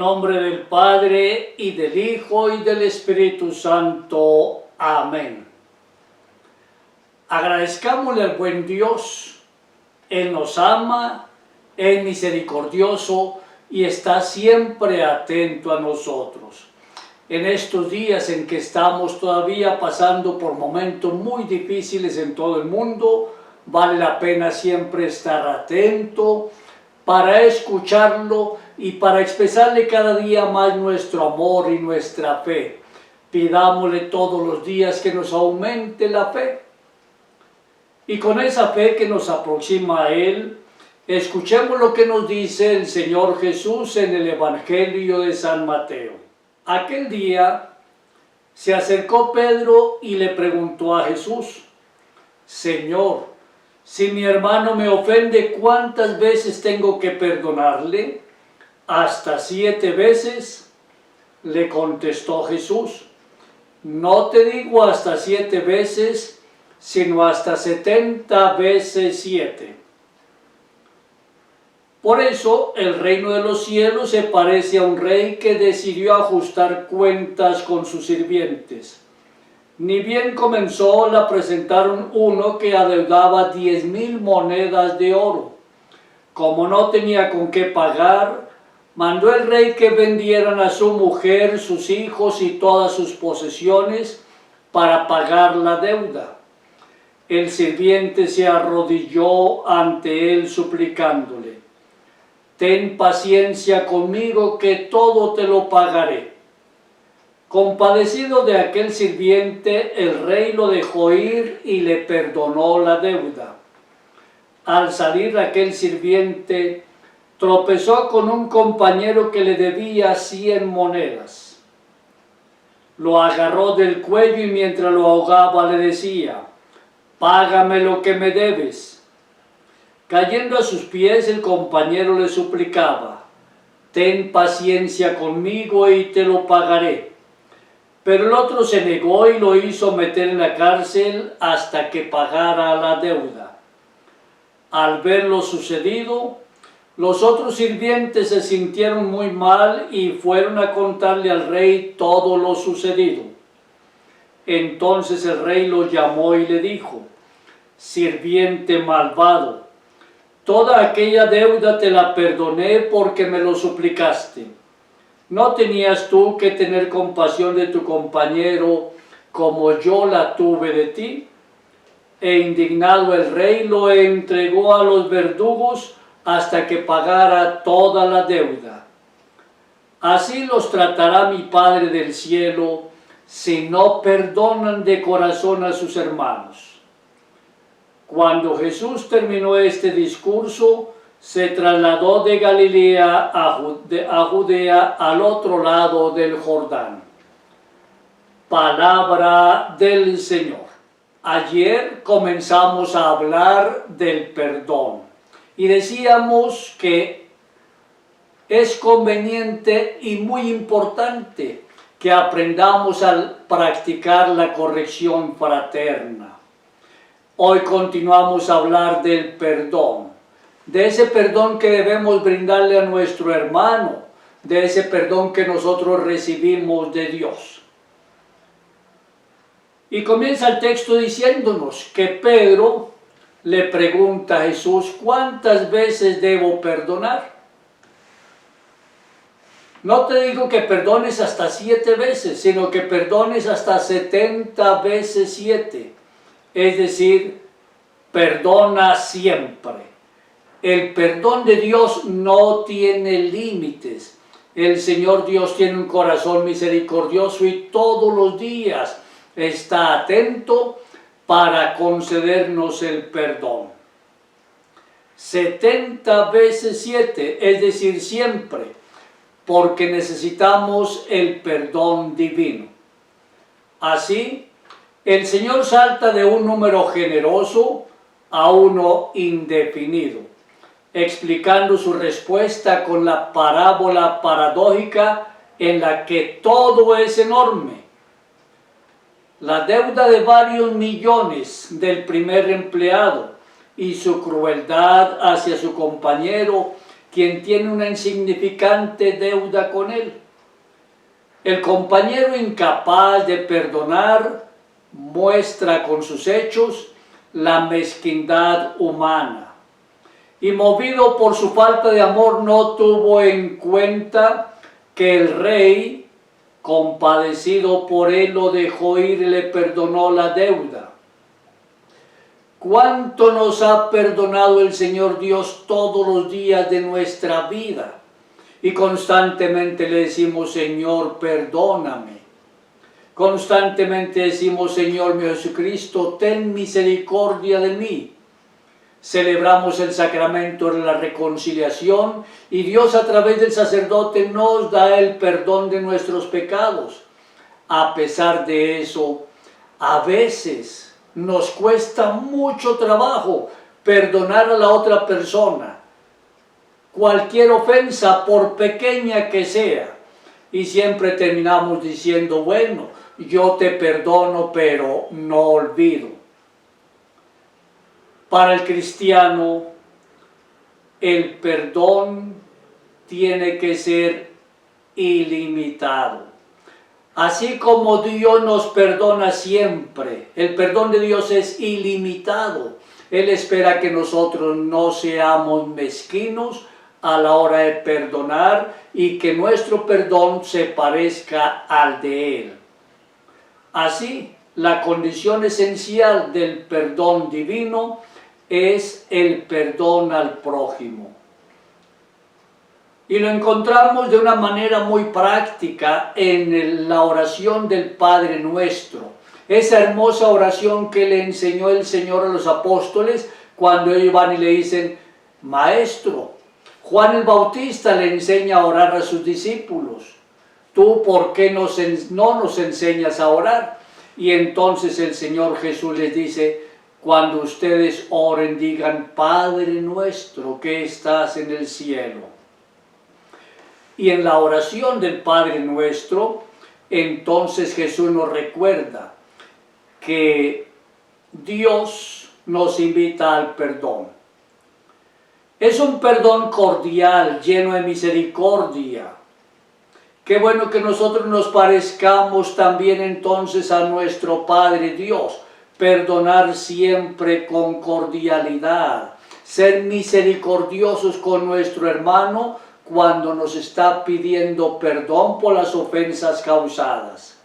nombre del Padre, y del Hijo, y del Espíritu Santo. Amén. Agradezcámosle al buen Dios. Él nos ama, es misericordioso y está siempre atento a nosotros. En estos días en que estamos todavía pasando por momentos muy difíciles en todo el mundo, vale la pena siempre estar atento para escucharlo y para expresarle cada día más nuestro amor y nuestra fe. Pidámosle todos los días que nos aumente la fe. Y con esa fe que nos aproxima a Él, escuchemos lo que nos dice el Señor Jesús en el Evangelio de San Mateo. Aquel día se acercó Pedro y le preguntó a Jesús: Señor, si mi hermano me ofende, ¿cuántas veces tengo que perdonarle? ¿Hasta 7 veces? Le contestó Jesús: no te digo hasta 7 veces, sino hasta 70 veces 7. Por eso el reino de los cielos se parece a un rey que decidió ajustar cuentas con sus sirvientes. Ni bien comenzó, le presentaron uno que adeudaba 10,000 monedas de oro. Como no tenía con qué pagar, mandó el rey que vendieran a su mujer, sus hijos y todas sus posesiones para pagar la deuda. El sirviente se arrodilló ante él suplicándole: ten paciencia conmigo, que todo te lo pagaré. Compadecido de aquel sirviente, el rey lo dejó ir y le perdonó la deuda. Al salir aquel sirviente, tropezó con un compañero que le debía 100 monedas. Lo agarró del cuello y mientras lo ahogaba le decía: págame lo que me debes. Cayendo a sus pies, el compañero le suplicaba: ten paciencia conmigo y te lo pagaré. Pero el otro se negó y lo hizo meter en la cárcel hasta que pagara la deuda. Al ver lo sucedido, los otros sirvientes se sintieron muy mal y fueron a contarle al rey todo lo sucedido. Entonces el rey lo llamó y le dijo: sirviente malvado, toda aquella deuda te la perdoné porque me lo suplicaste. ¿No tenías tú que tener compasión de tu compañero como yo la tuve de ti? E indignado el rey lo entregó a los verdugos hasta que pagara toda la deuda. Así los tratará mi Padre del cielo si no perdonan de corazón a sus hermanos. Cuando Jesús terminó este discurso, se trasladó de Galilea a Judea, al otro lado del Jordán. Palabra del Señor. Ayer comenzamos a hablar del perdón y decíamos que es conveniente y muy importante que aprendamos a practicar la corrección fraterna. Hoy continuamos a hablar del perdón, de ese perdón que debemos brindarle a nuestro hermano, de ese perdón que nosotros recibimos de Dios. Y comienza el texto diciéndonos que Pedro le pregunta a Jesús: ¿cuántas veces debo perdonar? No te digo que perdones hasta 7 veces, sino que perdones hasta 70 veces 7. Es decir, perdona siempre. El perdón de Dios no tiene límites. El Señor Dios tiene un corazón misericordioso y todos los días está atento para concedernos el perdón. 70 veces 7, es decir, siempre, porque necesitamos el perdón divino. Así, el Señor salta de un número generoso a uno indefinido, explicando su respuesta con la parábola paradójica en la que todo es enorme. La deuda de varios millones del primer empleado y su crueldad hacia su compañero quien tiene una insignificante deuda con él. El compañero incapaz de perdonar muestra con sus hechos la mezquindad humana. Y movido por su falta de amor no tuvo en cuenta que el rey, compadecido por él, lo dejó ir y le perdonó la deuda. ¿Cuánto nos ha perdonado el Señor Dios todos los días de nuestra vida? Y constantemente le decimos, Señor, perdóname. Constantemente decimos, Señor mi Jesucristo, ten misericordia de mí. Celebramos el sacramento de la reconciliación y Dios a través del sacerdote nos da el perdón de nuestros pecados. A pesar de eso, a veces nos cuesta mucho trabajo perdonar a la otra persona, cualquier ofensa, por pequeña que sea, y siempre terminamos diciendo, bueno, yo te perdono, pero no olvido. Para el cristiano, el perdón tiene que ser ilimitado. Así como Dios nos perdona siempre, el perdón de Dios es ilimitado. Él espera que nosotros no seamos mezquinos a la hora de perdonar y que nuestro perdón se parezca al de Él. Así, la condición esencial del perdón divino es el perdón al prójimo. Y lo encontramos de una manera muy práctica en la oración del Padre Nuestro. Esa hermosa oración que le enseñó el Señor a los apóstoles cuando ellos van y le dicen, Maestro, Juan el Bautista le enseña a orar a sus discípulos. ¿Tú por qué no nos enseñas a orar? Y entonces el Señor Jesús les dice, cuando ustedes oren, digan, Padre nuestro que estás en el cielo. Y en la oración del Padre Nuestro, entonces Jesús nos recuerda que Dios nos invita al perdón. Es un perdón cordial, lleno de misericordia. Qué bueno que nosotros nos parezcamos también entonces a nuestro Padre Dios. Perdonar siempre con cordialidad, ser misericordiosos con nuestro hermano cuando nos está pidiendo perdón por las ofensas causadas.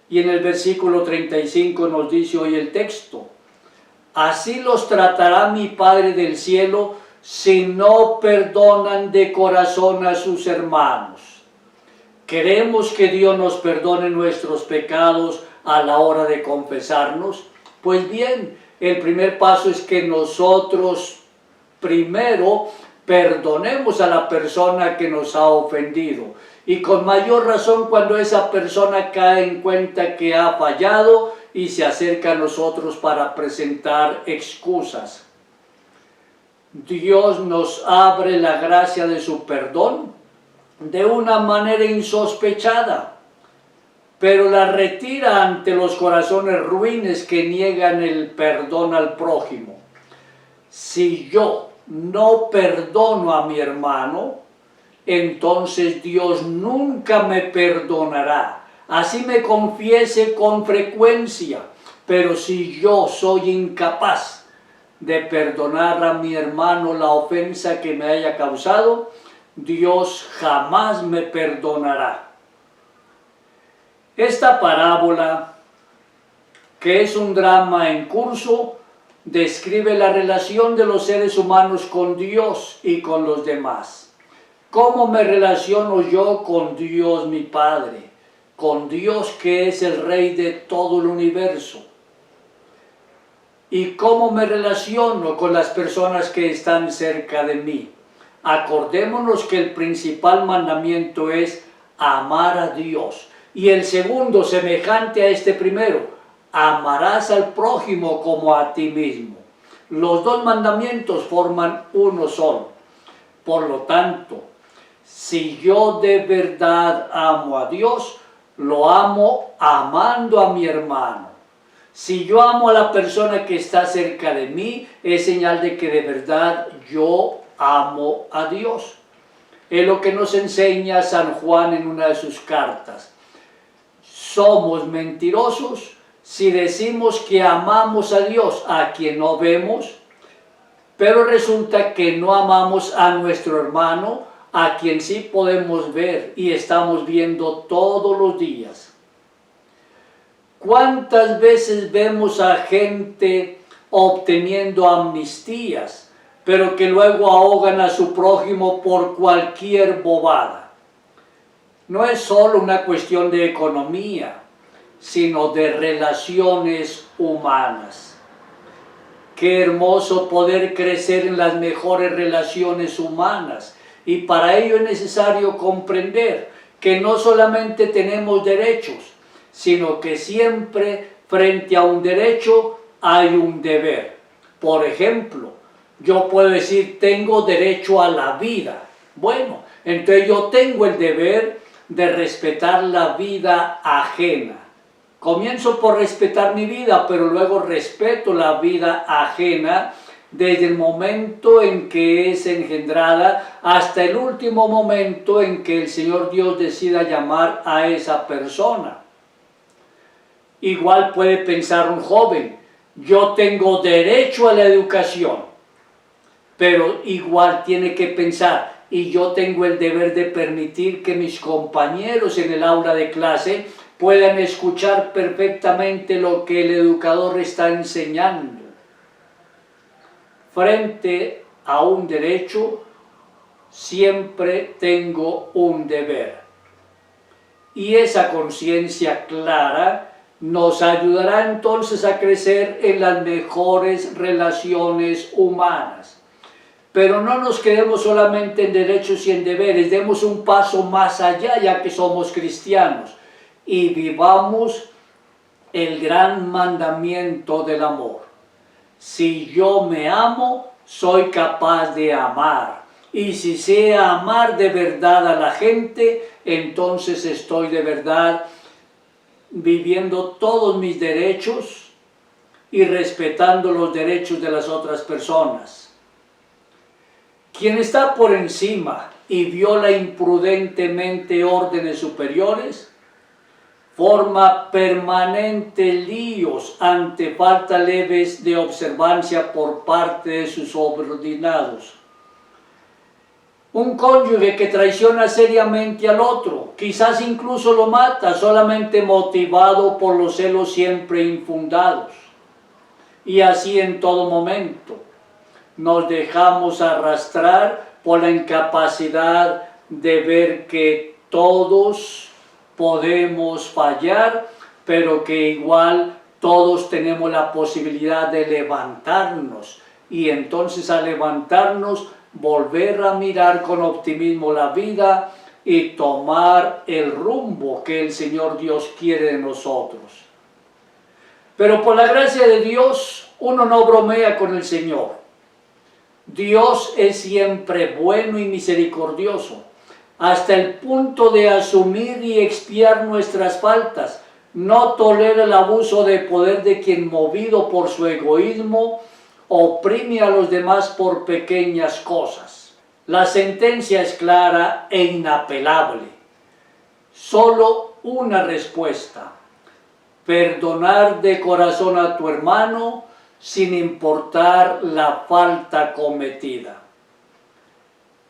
Y en el versículo 35 nos dice hoy el texto, así los tratará mi Padre del cielo si no perdonan de corazón a sus hermanos. ¿Queremos que Dios nos perdone nuestros pecados a la hora de confesarnos? Pues bien, el primer paso es que nosotros primero perdonemos a la persona que nos ha ofendido. Y con mayor razón cuando esa persona cae en cuenta que ha fallado y se acerca a nosotros para presentar excusas. Dios nos abre la gracia de su perdón de una manera insospechada, pero la retira ante los corazones ruines que niegan el perdón al prójimo. Si yo no perdono a mi hermano, entonces Dios nunca me perdonará. Así me confiese con frecuencia, pero si yo soy incapaz de perdonar a mi hermano la ofensa que me haya causado, Dios jamás me perdonará. Esta parábola, que es un drama en curso, describe la relación de los seres humanos con Dios y con los demás. ¿Cómo me relaciono yo con Dios mi Padre? Con Dios que es el Rey de todo el universo. ¿Y cómo me relaciono con las personas que están cerca de mí? Acordémonos que el principal mandamiento es amar a Dios. Y el segundo, semejante a este primero, amarás al prójimo como a ti mismo. Los dos mandamientos forman uno solo. Por lo tanto, si yo de verdad amo a Dios, lo amo amando a mi hermano. Si yo amo a la persona que está cerca de mí, es señal de que de verdad yo amo a Dios. Es lo que nos enseña San Juan en una de sus cartas. Somos mentirosos si decimos que amamos a Dios, a quien no vemos, pero resulta que no amamos a nuestro hermano, a quien sí podemos ver y estamos viendo todos los días. ¿Cuántas veces vemos a gente obteniendo amnistías, pero que luego ahogan a su prójimo por cualquier bobada? No es solo una cuestión de economía, sino de relaciones humanas. Qué hermoso poder crecer en las mejores relaciones humanas, y para ello es necesario comprender que no solamente tenemos derechos, sino que siempre frente a un derecho hay un deber. Por ejemplo, yo puedo decir tengo derecho a la vida. Bueno, entonces yo tengo el deber de respetar la vida ajena. Comienzo por respetar mi vida, pero luego respeto la vida ajena desde el momento en que es engendrada hasta el último momento en que el Señor Dios decida llamar a esa persona. Igual puede pensar un joven, yo tengo derecho a la educación, pero igual tiene que pensar, y yo tengo el deber de permitir que mis compañeros en el aula de clase puedan escuchar perfectamente lo que el educador está enseñando. Frente a un derecho, siempre tengo un deber. Y esa conciencia clara nos ayudará entonces a crecer en las mejores relaciones humanas. Pero no nos quedemos solamente en derechos y en deberes, demos un paso más allá ya que somos cristianos y vivamos el gran mandamiento del amor. Si yo me amo, soy capaz de amar. Y si sé amar de verdad a la gente, entonces estoy de verdad viviendo todos mis derechos y respetando los derechos de las otras personas. Quien está por encima y viola imprudentemente órdenes superiores, forma permanentes líos ante faltas leves de observancia por parte de sus subordinados. Un cónyuge que traiciona seriamente al otro, quizás incluso lo mata, solamente motivado por los celos siempre infundados. Y así en todo momento nos dejamos arrastrar por la incapacidad de ver que todos podemos fallar, pero que igual todos tenemos la posibilidad de levantarnos, y entonces al levantarnos volver a mirar con optimismo la vida y tomar el rumbo que el Señor Dios quiere de nosotros. Pero por la gracia de Dios uno no bromea con el Señor. Dios es siempre bueno y misericordioso, hasta el punto de asumir y expiar nuestras faltas. No tolera el abuso de poder de quien, movido por su egoísmo, oprime a los demás por pequeñas cosas. La sentencia es clara e inapelable. Solo una respuesta: perdonar de corazón a tu hermano sin importar la falta cometida.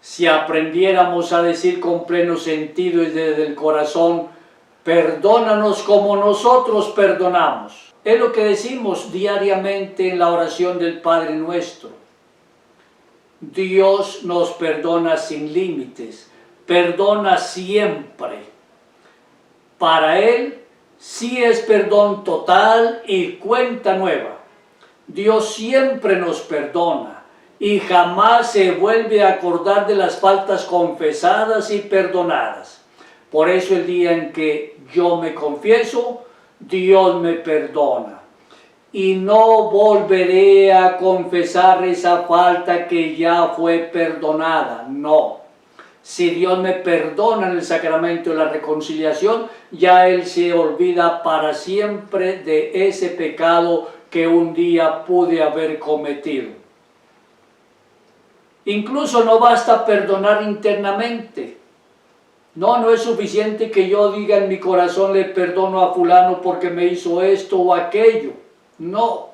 Si aprendiéramos a decir con pleno sentido y desde el corazón, perdónanos como nosotros perdonamos, es lo que decimos diariamente en la oración del Padre Nuestro. Dios nos perdona sin límites, perdona siempre. Para Él sí es perdón total y cuenta nueva. Dios siempre nos perdona y jamás se vuelve a acordar de las faltas confesadas y perdonadas. Por eso el día en que yo me confieso, Dios me perdona. Y no volveré a confesar esa falta que ya fue perdonada, no. Si Dios me perdona en el sacramento de la reconciliación, ya Él se olvida para siempre de ese pecado que un día pude haber cometido. Incluso no basta perdonar internamente. No es suficiente que yo diga en mi corazón le perdono a fulano porque me hizo esto o aquello. No.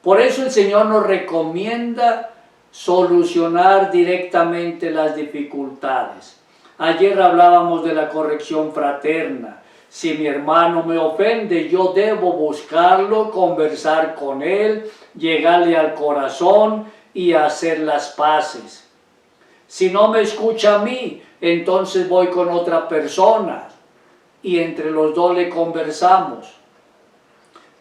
Por eso el Señor nos recomienda solucionar directamente las dificultades. Ayer hablábamos de la corrección fraterna. Si mi hermano me ofende, yo debo buscarlo, conversar con él, llegarle al corazón y hacer las paces. Si no me escucha a mí, entonces voy con otra persona y entre los dos le conversamos.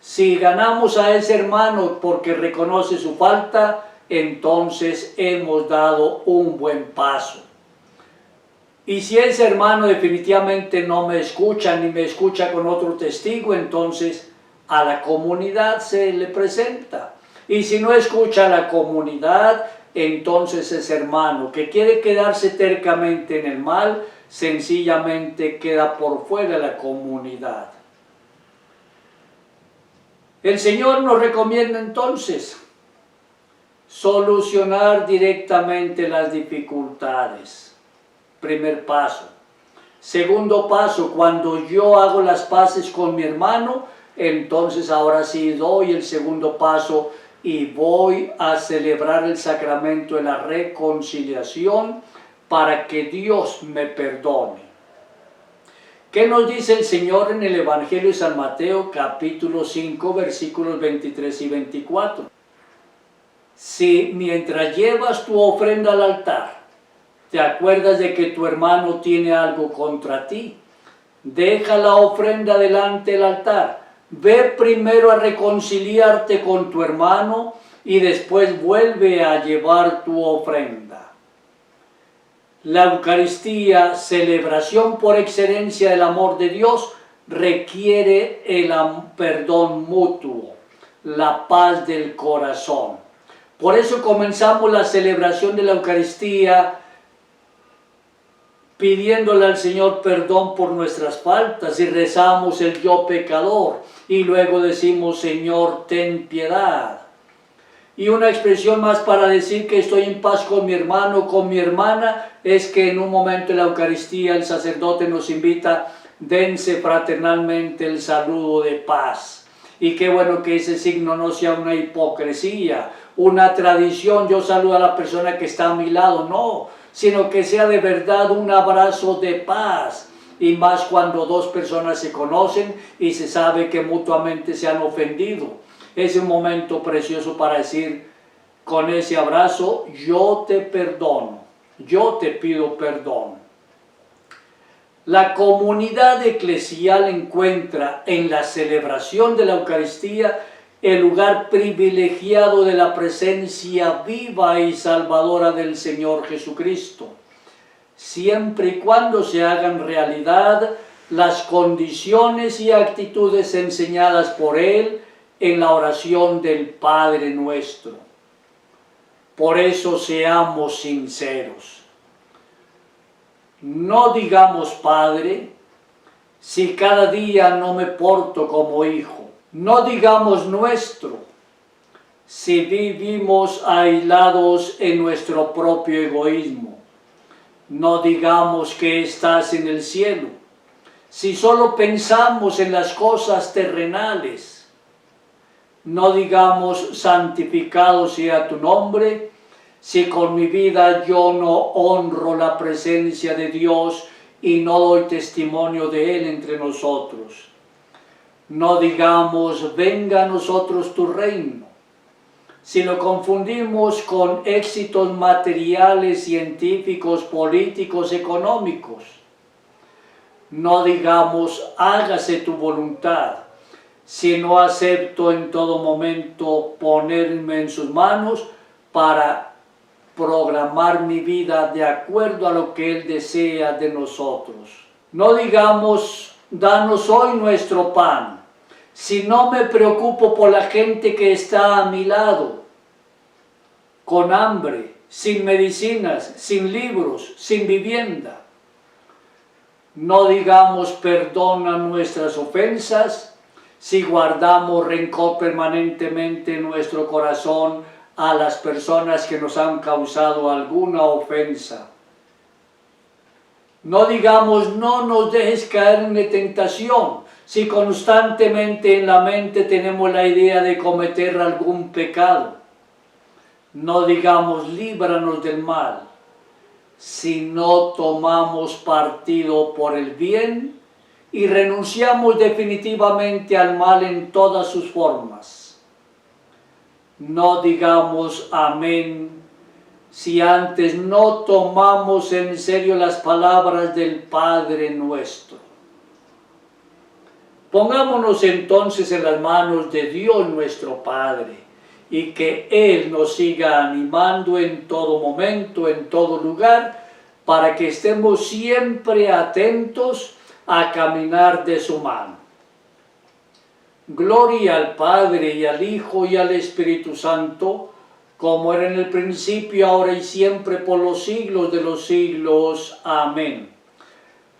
Si ganamos a ese hermano porque reconoce su falta, entonces hemos dado un buen paso. Y si ese hermano definitivamente no me escucha ni me escucha con otro testigo, entonces a la comunidad se le presenta. Y si no escucha a la comunidad, entonces ese hermano que quiere quedarse tercamente en el mal, sencillamente queda por fuera de la comunidad. El Señor nos recomienda entonces solucionar directamente las dificultades. Primer paso. Segundo paso, cuando yo hago las paces con mi hermano, entonces ahora sí doy el segundo paso y voy a celebrar el sacramento de la reconciliación para que Dios me perdone. ¿Qué nos dice el Señor en el Evangelio de San Mateo, capítulo 5, versículos 23 y 24? Si mientras llevas tu ofrenda al altar, te acuerdas de que tu hermano tiene algo contra ti, deja la ofrenda delante del altar, ve primero a reconciliarte con tu hermano y después vuelve a llevar tu ofrenda. La Eucaristía, celebración por excelencia del amor de Dios, requiere el perdón mutuo, la paz del corazón. Por eso comenzamos la celebración de la Eucaristía pidiéndole al Señor perdón por nuestras faltas y rezamos el yo pecador y luego decimos Señor ten piedad. Y una expresión más para decir que estoy en paz con mi hermano, con mi hermana, es que en un momento de la Eucaristía el sacerdote nos invita, dense fraternalmente el saludo de paz. Y qué bueno que ese signo no sea una hipocresía, una tradición, yo saludo a la persona que está a mi lado, no, sino que sea de verdad un abrazo de paz. Y más cuando dos personas se conocen y se sabe que mutuamente se han ofendido. Es un momento precioso para decir con ese abrazo, yo te perdono, yo te pido perdón. La comunidad eclesial encuentra en la celebración de la Eucaristía el lugar privilegiado de la presencia viva y salvadora del Señor Jesucristo, siempre y cuando se hagan realidad las condiciones y actitudes enseñadas por Él en la oración del Padre Nuestro. Por eso seamos sinceros. No digamos Padre si cada día no me porto como hijo. No digamos nuestro si vivimos aislados en nuestro propio egoísmo. No digamos que estás en el cielo si solo pensamos en las cosas terrenales. No digamos santificado sea tu nombre si con mi vida yo no honro la presencia de Dios y no doy testimonio de Él entre nosotros. No digamos venga a nosotros tu reino si lo confundimos con éxitos materiales, científicos, políticos, económicos. No digamos hágase tu voluntad si no acepto en todo momento ponerme en sus manos para programar mi vida de acuerdo a lo que Él desea de nosotros. No digamos, danos hoy nuestro pan, si no me preocupo por la gente que está a mi lado, con hambre, sin medicinas, sin libros, sin vivienda. No digamos perdona nuestras ofensas, si guardamos rencor permanentemente en nuestro corazón a las personas que nos han causado alguna ofensa. No digamos, no nos dejes caer en la tentación, si constantemente en la mente tenemos la idea de cometer algún pecado. No digamos, líbranos del mal, si no tomamos partido por el bien y renunciamos definitivamente al mal en todas sus formas. No digamos amén si antes no tomamos en serio las palabras del Padre nuestro. Pongámonos entonces en las manos de Dios nuestro Padre y que Él nos siga animando en todo momento, en todo lugar, para que estemos siempre atentos a caminar de su mano. Gloria al Padre y al Hijo y al Espíritu Santo, como era en el principio, ahora y siempre, por los siglos de los siglos. Amén.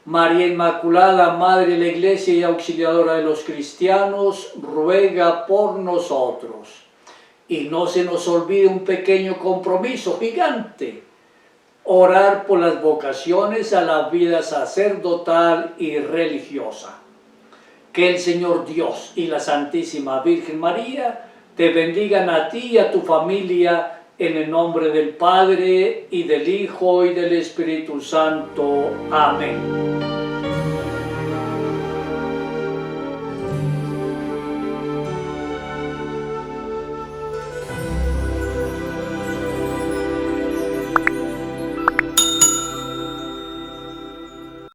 María Inmaculada, Madre de la Iglesia y auxiliadora de los cristianos, ruega por nosotros. Y no se nos olvide un pequeño compromiso gigante: orar por las vocaciones a la vida sacerdotal y religiosa. Que el Señor Dios y la Santísima Virgen María te bendigan a ti y a tu familia, en el nombre del Padre, y del Hijo, y del Espíritu Santo. Amén.